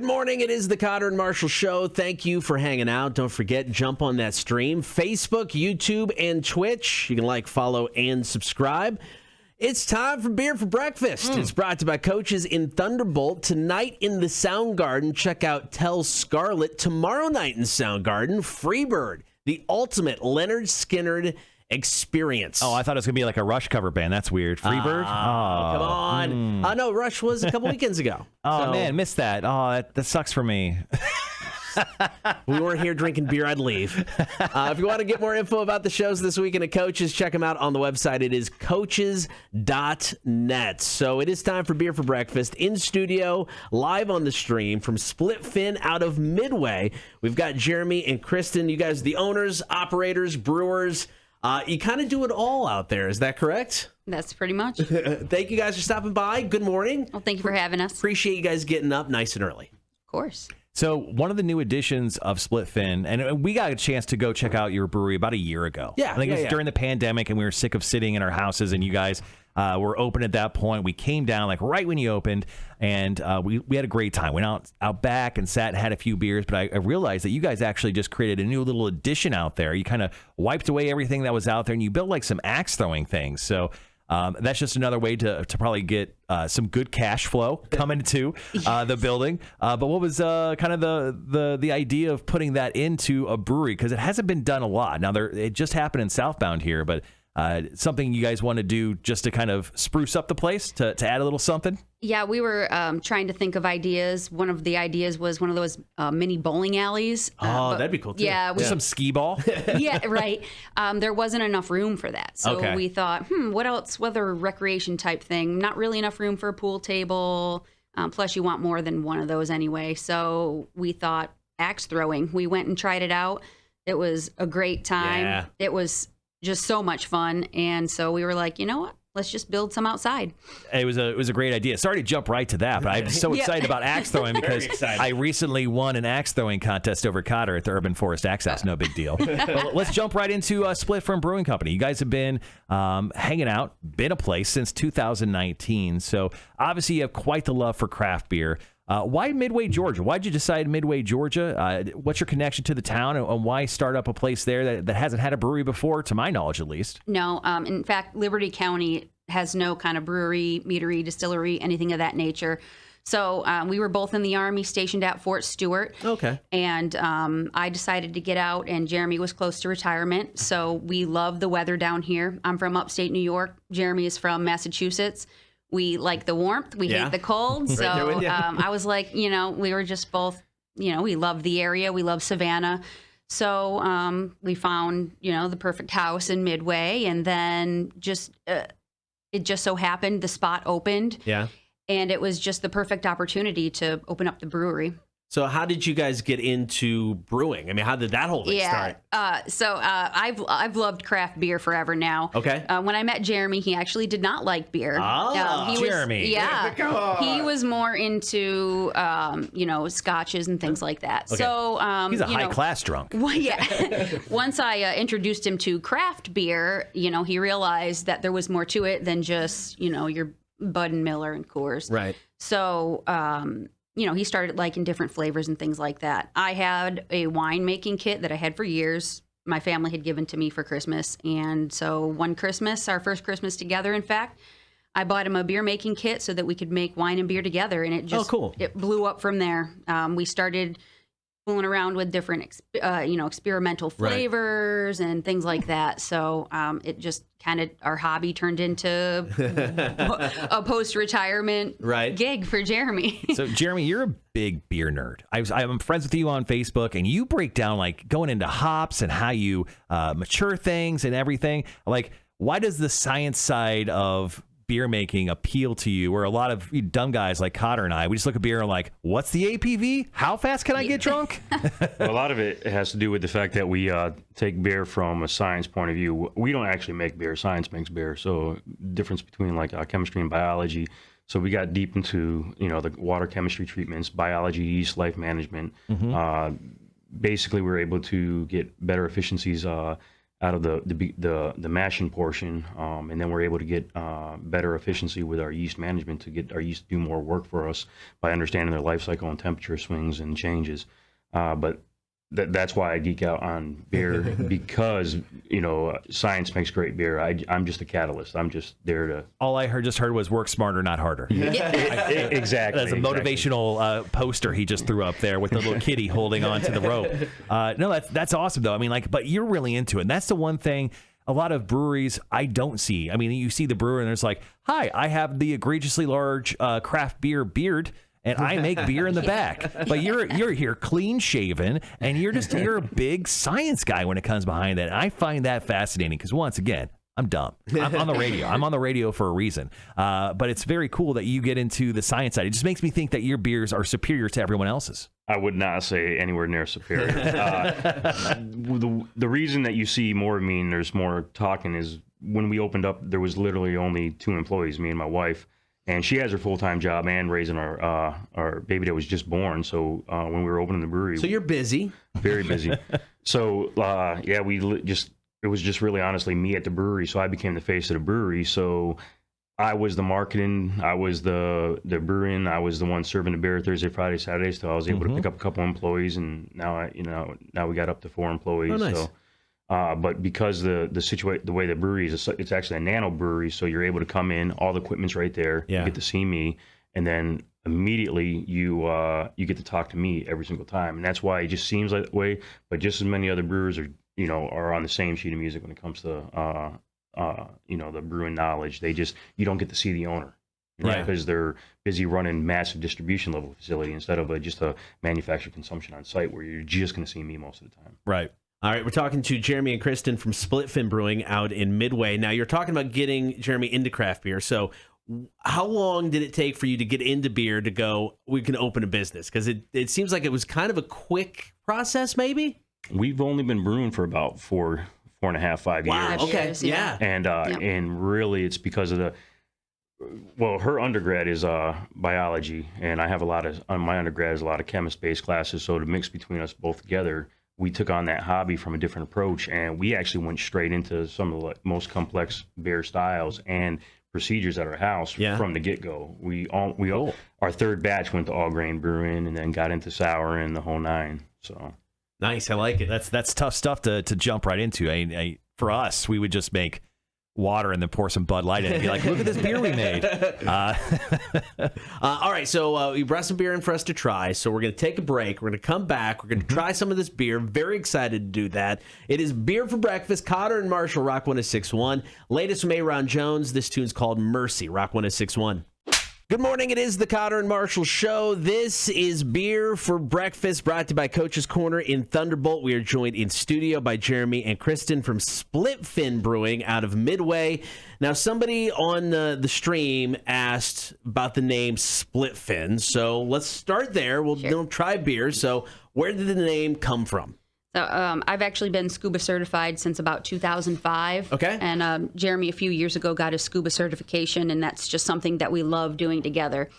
Good morning. It is the Cotter and Marshall Show. Thank you for hanging out. Don't forget, jump on that stream. Facebook, YouTube, and Twitch. You can like, follow, and subscribe. It's time for Beer for Breakfast. It's brought to you by Coaches in Thunderbolt. Tonight in the Soundgarden, check out Tell Scarlet. Tomorrow night in Soundgarden, Freebird, the ultimate Leonard Skinner experience. Oh, I thought it was going to be like a Rush cover band. That's weird. Freebird? Come on. No, Rush was a couple weekends ago. Man, missed that. Oh, that sucks for me. We weren't here drinking beer, I'd leave. If you want to get more info about the shows this weekend at Coaches, check them out on the website. It is coaches.net. So it is time for Beer for Breakfast. In studio, live on the stream from Split Fin out of Midway. We've got Jeremy and Kristen. You guys are the owners, operators, brewers. You kind of do it all out there. Is that correct? That's pretty much. Thank you guys for stopping by. Good morning. Well, thank you for having us. Appreciate you guys getting up nice and early. Of course. So one of the new additions of Split Fin, and we got a chance to go check out your brewery about a year ago. Yeah, I think it was during the pandemic, and we were sick of sitting in our houses, and you guys were open at that point. We came down like right when you opened, and we had a great time. Went out back and sat and had a few beers, but I realized that you guys actually just created a new little addition out there. You kind of wiped away everything that was out there, and you built like some axe throwing things. So that's just another way to probably get some good cash flow coming to the building. But what was kind of the idea of putting that into a brewery? Because it hasn't been done a lot. Now, it just happened in Southbound here, but something you guys want to do just to kind of spruce up the place, to add a little something? Yeah, we were trying to think of ideas. One of the ideas was one of those mini bowling alleys. That'd be cool, too. Yeah. Some skee ball? Yeah, right. There wasn't enough room for that. So we thought, what else? Whether recreation type thing. Not really enough room for a pool table. Plus, you want more than one of those anyway. So we thought axe throwing. We went and tried it out. It was a great time. Yeah. It was just so much fun. And so we were like, you know what? Let's just build some outside. It was a great idea. Sorry to jump right to that, but I'm so excited about axe throwing because I recently won an axe throwing contest over Cotter at the Urban Forest Axe House. No big deal. But let's jump right into Split Fin Brewing Company. You guys have been hanging out, been a place since 2019. So obviously you have quite the love for craft beer. Why Midway, Georgia? Why'd you decide Midway, Georgia? What's your connection to the town, and why start up a place there that hasn't had a brewery before, to my knowledge at least? No. In fact, Liberty County has no kind of brewery, meadery, distillery, anything of that nature. So we were both in the Army, stationed at Fort Stewart. Okay. And I decided to get out, and Jeremy was close to retirement. So we love the weather down here. I'm from upstate New York. Jeremy is from Massachusetts. We like the warmth. We hate the cold. So I was like, we were just both, we love the area. We love Savannah. So we found, the perfect house in Midway. And then it just so happened the spot opened. Yeah. And it was just the perfect opportunity to open up the brewery. So how did you guys get into brewing? I mean, how did that whole thing start? I've loved craft beer forever now. Okay. When I met Jeremy, he actually did not like beer. Jeremy. He was more into scotches and things like that. Okay. So he's a high class drunk. Well, yeah. Once I introduced him to craft beer, he realized that there was more to it than just your Bud and Miller and Coors. Right. So he started liking different flavors and things like that. I had a winemaking kit that I had for years. My family had given to me for Christmas. And so one Christmas, our first Christmas together, in fact, I bought him a beer making kit so that we could make wine and beer together. And it just, it blew up from there. We started fooling around with different, experimental flavors and things like that. So it just kind of, our hobby turned into a post-retirement gig for Jeremy. So Jeremy, you're a big beer nerd. I'm friends with you on Facebook, and you break down like going into hops and how you mature things and everything. Like, why does the science side of beer making appeal to you, where a lot of dumb guys like Cotter and I, we just look at beer and like, what's the APV? How fast can I get drunk? Well, a lot of it has to do with the fact that we take beer from a science point of view. We don't actually make beer. Science makes beer. So difference between like chemistry and biology. So we got deep into, the water chemistry treatments, biology, yeast, life management. Basically, we were able to get better efficiencies out of the mashing portion, and then we're able to get better efficiency with our yeast management to get our yeast to do more work for us by understanding their life cycle and temperature swings and changes. But that's why I geek out on beer because science makes great beer. I'm just a catalyst. I'm just there to. All I just heard was work smarter, not harder. Exactly. That's a motivational poster he just threw up there with the little kitty holding on to the rope. No, that's awesome though. I mean, but you're really into it. And that's the one thing a lot of breweries I don't see. I mean, you see the brewer and there's like, hi, I have the egregiously large craft beer beard. And I make beer in the back, but you're here clean shaven, and you're a big science guy when it comes behind that. And I find that fascinating because once again, I'm dumb. I'm on the radio. I'm on the radio for a reason. But it's very cool that you get into the science side. It just makes me think that your beers are superior to everyone else's. I would not say anywhere near superior. The reason that you see more of me and there's more talking is when we opened up, there was literally only 2 employees, me and my wife. And she has her full-time job and raising our baby that was just born. So when we were opening the brewery, So you're busy. very busy. So it was just really honestly me at the brewery. So I became the face of the brewery. So I was the marketing, I was the brewing, I was the one serving the beer Thursday, Friday, Saturday. So I was able to pick up a couple employees, and now now we got up to 4 employees. Oh, nice. So. But because the way the brewery is, it's actually a nano brewery, so you're able to come in, all the equipment's right there. Yeah. You get to see me, and then immediately you get to talk to me every single time, and that's why it just seems like that way. But just as many other brewers are on the same sheet of music when it comes to the brewing knowledge. You don't get to see the owner. Right, because they're busy running massive distribution level facility instead of just a manufactured consumption on site where you're just going to see me most of the time. Right. All right, we're talking to Jeremy and Kristen from Split Fin Brewing out in Midway. Now, you're talking about getting Jeremy into craft beer. So how long did it take for you to get into beer to go, we can open a business? Because it seems like it was kind of a quick process, maybe? We've only been brewing for about 4.5, 5 years. Wow, okay, yeah. And really it's because of her undergrad is biology, and I have my undergrad is a lot of chemist-based classes, so to mix between us both together, we took on that hobby from a different approach, and we actually went straight into some of the most complex beer styles and procedures at our house from the get-go. Our third batch went to all grain brewing, and then got into sour and the whole 9. So nice, I like it. That's tough stuff to jump right into. For us, we would just make water and then pour some Bud Light in it and be like, look at this beer we made. All right, so you brought some beer in for us to try, so we're going to take a break. We're going to come back. We're going to try some of this beer. Very excited to do that. It is Beer for Breakfast, Cotter and Marshall, Rock 106.1. Latest from Aaron Jones. This tune's called Mercy, Rock 106.1. Good morning. It is the Cotter and Marshall Show. This is Beer for Breakfast, brought to you by Coach's Corner in Thunderbolt. We are joined in studio by Jeremy and Kristen from Split Fin Brewing out of Midway. Now, somebody on the stream asked about the name Split Fin, so let's start there. We'll try beer. So where did the name come from? So I've actually been scuba certified since about 2005. Okay. And Jeremy, a few years ago, got his scuba certification, and that's just something that we love doing together.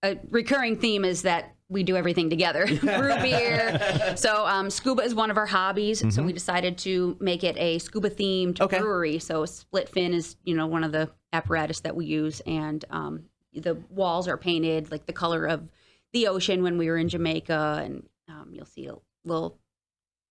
A recurring theme is that we do everything together. Brew beer. So scuba is one of our hobbies, so we decided to make it a scuba-themed brewery. So Split Fin is, one of the apparatus that we use, and the walls are painted like the color of the ocean when we were in Jamaica, and you'll see a little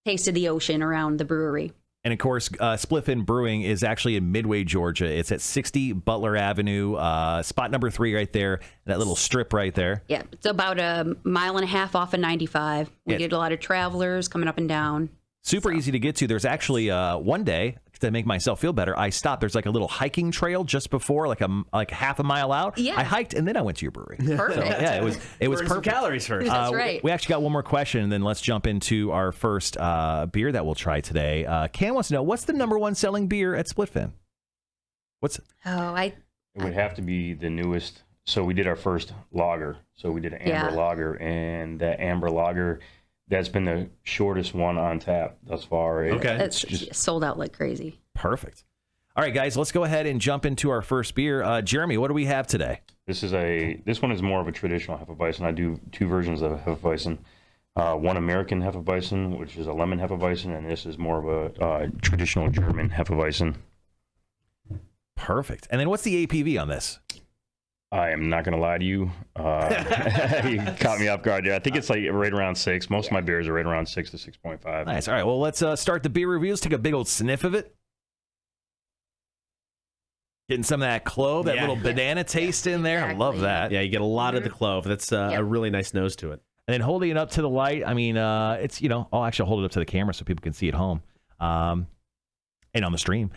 taste of the ocean around the brewery. And of course, Split Fin Brewing is actually in Midway, Georgia. It's at 60 Butler Avenue, spot number 3 right there, that little strip right there. Yeah, it's about a mile and a half off of 95. We get a lot of travelers coming up and down. Super easy to get to. There's actually one day, to make myself feel better, I stopped. There's like a little hiking trail just before, like half a mile out. Yeah. I hiked and then I went to your brewery. Perfect. So, yeah, it was Burn perfect. some calories first. That's right. We actually got one more question, and then let's jump into our first beer that we'll try today. Cam wants to know, what's the number 1 selling beer at Split Fin? It would have to be the newest. So we did our first lager. So we did an amber lager, and that amber lager, that's been the shortest one on tap thus far. It's just sold out like crazy. Perfect. All right, guys, let's go ahead and jump into our first beer. Jeremy, what do we have today? This one is more of a traditional Hefeweizen. I do 2 versions of Hefeweizen. one American Hefeweizen, which is a lemon Hefeweizen, and this is more of a traditional German Hefeweizen. Perfect. And then what's the APV on this? I am not going to lie to you. You caught me off guard there. I think it's like right around 6. Most of my beers are right around 6 to 6.5. Nice. All right. Well, let's start the beer reviews. Take a big old sniff of it. Getting some of that clove, that little banana taste in there. Exactly. I love that. Yeah, you get a lot of the clove. That's a really nice nose to it. And then holding it up to the light, I mean, it's, I'll actually hold it up to the camera so people can see at home and on the stream.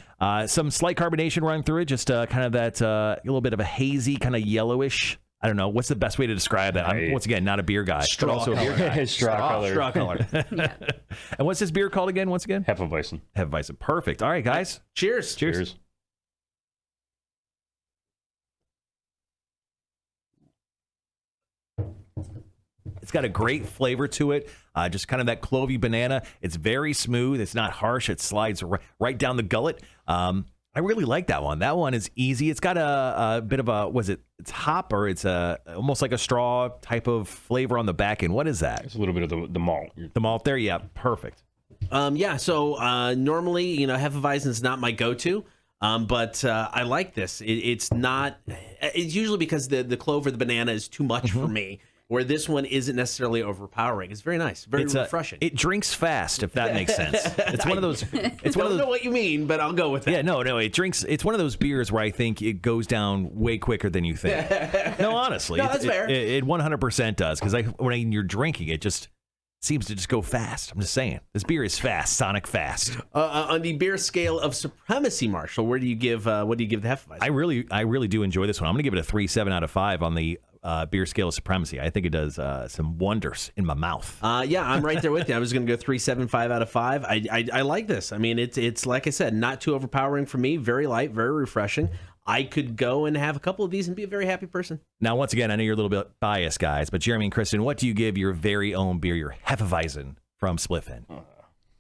Some slight carbonation running through it, just kind of that a little bit of a hazy, kind of yellowish. I don't know. What's the best way to describe that? I'm, once again, not a beer guy, but also a beer guy. Straw color. And what's this beer called again, once again? Hefeweizen. Hefeweizen. Perfect. All right, guys. Cheers. Cheers. It's got a great flavor to it, just kind of that clovey banana. It's very smooth. It's not harsh. It slides right down the gullet. I really like that one. That one is easy. It's got a bit of a, it's hop or it's almost like a straw type of flavor on the back end. What is that? It's a little bit of the malt. The malt there? Yeah, perfect. So normally, Hefeweizen's not my go-to. But I like this. It's not, it's usually because the clove or the banana is too much for me. Where this one isn't necessarily overpowering. It's very nice, very refreshing. It drinks fast, if that makes sense. It's one of those. It's one of those. I don't know what you mean, but I'll go with that. Yeah, no. It drinks. It's one of those beers where I think it goes down way quicker than you think. No, honestly, no, that's fair. It 100% does because when you're drinking, it just seems to just go fast. I'm just saying, this beer is fast, Sonic fast. On the beer scale of supremacy, Marshall, what do you give the Hefeweizen? I really do enjoy this one. I'm going to give it a 3.7 out of 5 on the beer scale of supremacy. I think it does some wonders in my mouth. Yeah, I'm right there with you. I was going to go 3.75 out of 5. I like this. I mean, it's like I said, not too overpowering for me. Very light, very refreshing. I could go and have a couple of these and be a very happy person. Now, once again, I know you're a little bit biased, guys, but Jeremy and Kristen, what do you give your very own beer, your Hefeweizen from Splitfin? What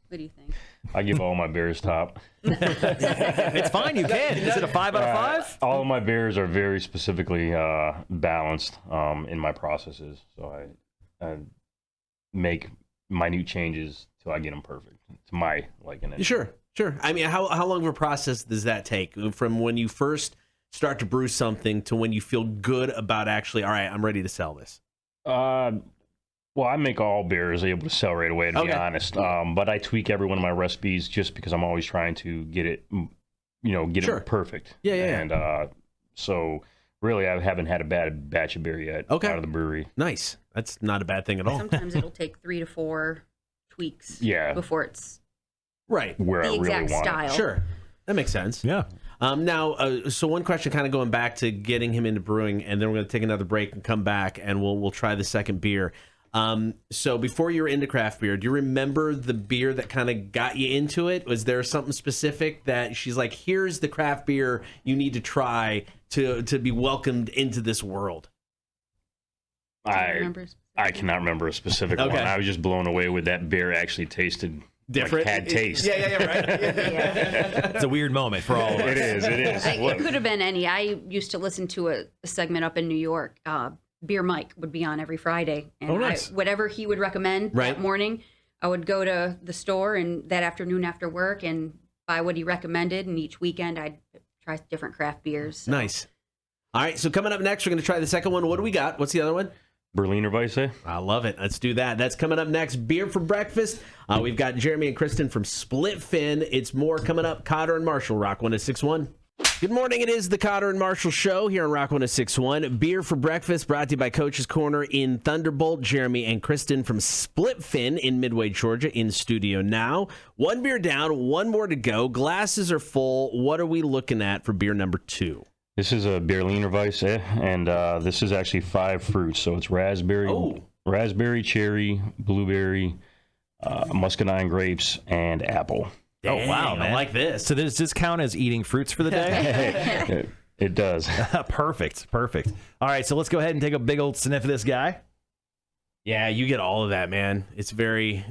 do you think? I give all my beers top. It's fine, you can. Is it a 5 out of 5? All of my beers are very specifically balanced in my processes. So I make minute changes till I get them perfect to my liking. Sure. I mean, how long of a process does that take from when you first start to brew something to when you feel good about actually, all right, I'm ready to sell this? Well, I make all beers able to sell right away, to be honest. But I tweak every one of my recipes just because I'm always trying to get it, it perfect. Yeah. And so really, I haven't had a bad batch of beer yet out of the brewery. Nice. That's not a bad thing at all. Sometimes it'll take 3 to 4 tweaks before it's right where the I really exact want style. it. Sure. That makes sense. Yeah. Now, so one question kind of going back to getting him into brewing, and then we're going to take another break and come back, and we'll try the second beer. So before you were into craft beer, do you remember the beer that kind of got you into it? Was there something specific that she's like, here's the craft beer you need to try to be welcomed into this world? I cannot remember a specific one. I was just blown away with that beer actually tasted different. Like had taste. Yeah, right. It's a weird moment for all of us. It is. It could have been any. I used to listen to a segment up in New York. Beer Mike would be on every Friday. And nice. Whatever he would recommend that morning, I would go to the store and that afternoon after work and buy what he recommended. And each weekend I'd try different craft beers. So. Nice. All right, so coming up next, we're going to try the second one. What do we got? What's the other one? Berliner Weisse. I love it. Let's do that. That's coming up next. Beer for breakfast. We've got Jeremy and Kristen from Splitfin. It's more coming up. Cotter and Marshall, Rock 106.1. Good morning. It is the Cotter and Marshall Show here on Rock 106.1. Beer for breakfast brought to you by Coach's Corner in Thunderbolt. Jeremy and Kristen from Splitfin in Midway, Georgia, in studio now. One beer down, one more to go. Glasses are full. What are we looking at for beer number 2? This is a Berliner Weisse, and this is actually 5 fruits. So it's raspberry, cherry, blueberry, muscadine grapes, and apple. Dang, oh, wow, man. I like this. So does this count as eating fruits for the day? It does. Perfect. All right, so let's go ahead and take a big old sniff of this guy. Yeah, you get all of that, man. It's very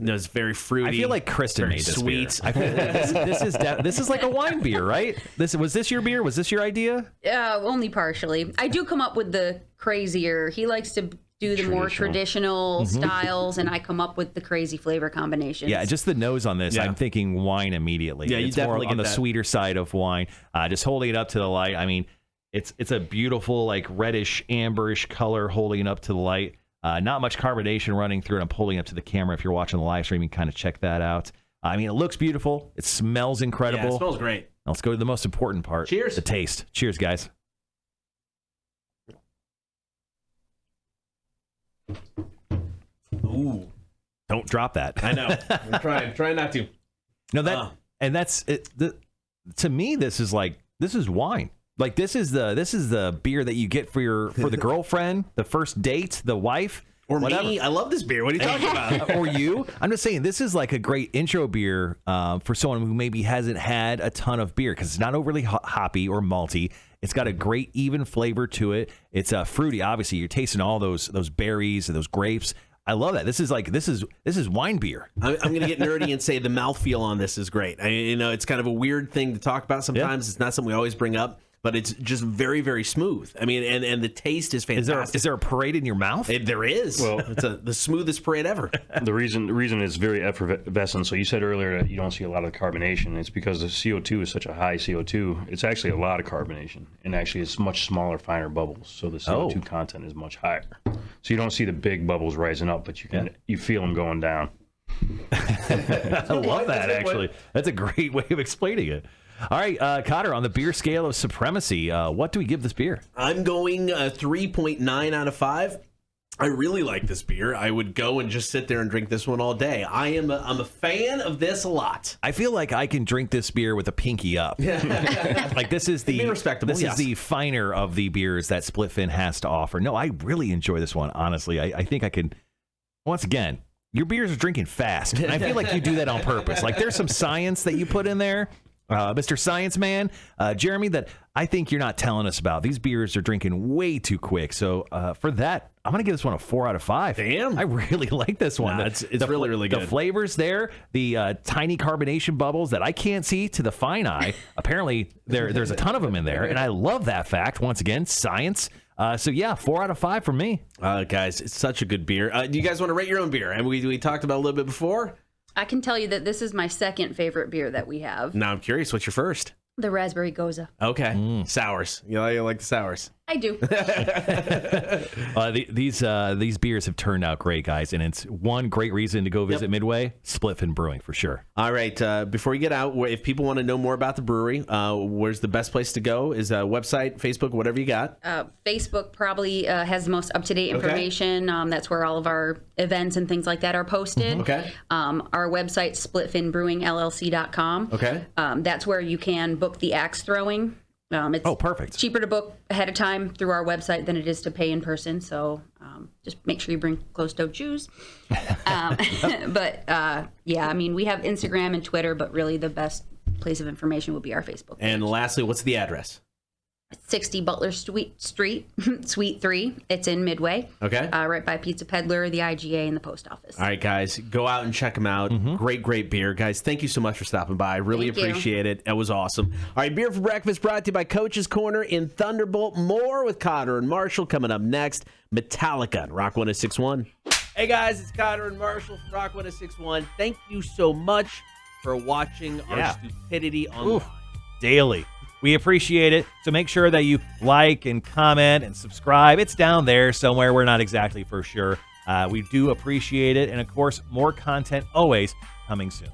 fruity. I feel like Kristen made this sweet. beer. I feel this is like a wine beer, right? Was this your beer? Was this your idea? Only partially. I do come up with the crazier. He likes to do the more traditional styles, and I come up with the crazy flavor combinations. Yeah, just the nose on this, I'm thinking wine immediately. Yeah, you it's definitely more on get the that. sweeter side of wine. Just holding it up to the light. I mean, it's a beautiful, like reddish, amberish color holding it up to the light. Not much carbonation running through it. I'm pulling it up to the camera. If you're watching the live stream, you can kind of check that out. I mean, it looks beautiful. It smells incredible. Yeah, it smells great. Now let's go to the most important part. Cheers. The taste. Cheers, guys. Ooh, Don't drop that. I know. I'm trying not to. No, that's it. To me, this is wine. Like this is the beer that you get for the girlfriend, the first date, the wife, Or whatever. me. I love this beer. What are you talking about? Or you. I'm just saying this is like a great intro beer for someone who maybe hasn't had a ton of beer because it's not overly hoppy or malty. It's got a great even flavor to it. It's fruity. Obviously, you're tasting all those berries and those grapes. I love that. This is wine beer. I'm going to get nerdy and say the mouthfeel on this is great. It's kind of a weird thing to talk about sometimes. It's not something we always bring up, but it's just very, very smooth. I mean, and the taste is fantastic. Is there a parade in your mouth? There is. Well, it's the smoothest parade ever. The reason it's very effervescent. So you said earlier that you don't see a lot of carbonation. It's because the CO2 is such a high CO2. It's actually a lot of carbonation, and actually it's much smaller, finer bubbles. So the CO2 content is much higher. So you don't see the big bubbles rising up, but you feel them going down. I love that, actually. That's a great way of explaining it. All right, Cotter, on the beer scale of supremacy, what do we give this beer? I'm going 3.9 out of 5. I really like this beer. I would go and just sit there and drink this one all day. I'm a fan of this a lot. I feel like I can drink this beer with a pinky up. Like this is It'd be respectable, This is the finer of the beers that Splitfin has to offer. No, I really enjoy this one. Honestly, I think I can. Once again, your beers are drinking fast, and I feel like you do that on purpose. Like there's some science that you put in there. Mr. Science Man, Jeremy, that I think you're not telling us about. These beers are drinking way too quick. So for that, I'm going to give this one a 4 out of 5. Damn. I really like this one. Nah, it's really, really good. The flavors there, the tiny carbonation bubbles that I can't see to the fine eye. Apparently, there's a ton of them in there. And I love that fact. Once again, science. So yeah, 4 out of 5 for me. Guys, it's such a good beer. Do you guys want to rate your own beer? And we talked about it a little bit before. I can tell you that this is my second favorite beer that we have. Now I'm curious, what's your first? The Raspberry Goza. Okay. Sours. You like the sours. I do. These beers have turned out great, guys, and it's one great reason to go visit Midway, Splitfin Brewing for sure. All right. Before you get out, if people want to know more about the brewery, where's the best place to go? Is website, Facebook, whatever you got? Facebook probably has the most up-to-date information. That's where all of our events and things like that are posted. Okay. Our website, splitfinbrewingllc.com. Okay. That's where you can book the axe throwing. It's perfect. cheaper to book ahead of time through our website than it is to pay in person. So just make sure you bring closed-toed shoes. But yeah, I mean, we have Instagram and Twitter, but really the best place of information will be our Facebook page. And lastly, what's the address? 60 Butler Street, Suite 3. It's in Midway. Okay. Right by Pizza Peddler, the IGA, and the post office. All right, guys, go out and check them out. Great beer. Guys, thank you so much for stopping by. I really appreciate it. It was awesome. All right, Beer for Breakfast brought to you by Coach's Corner in Thunderbolt. More with Cotter and Marshall coming up next. Metallica on Rock 106.1. Hey, guys, it's Cotter and Marshall from Rock 106.1. Thank you so much for watching our stupidity online. Daily. We appreciate it. So make sure that you like and comment and subscribe. It's down there somewhere. We're not exactly for sure. We do appreciate it. And, of course, more content always coming soon.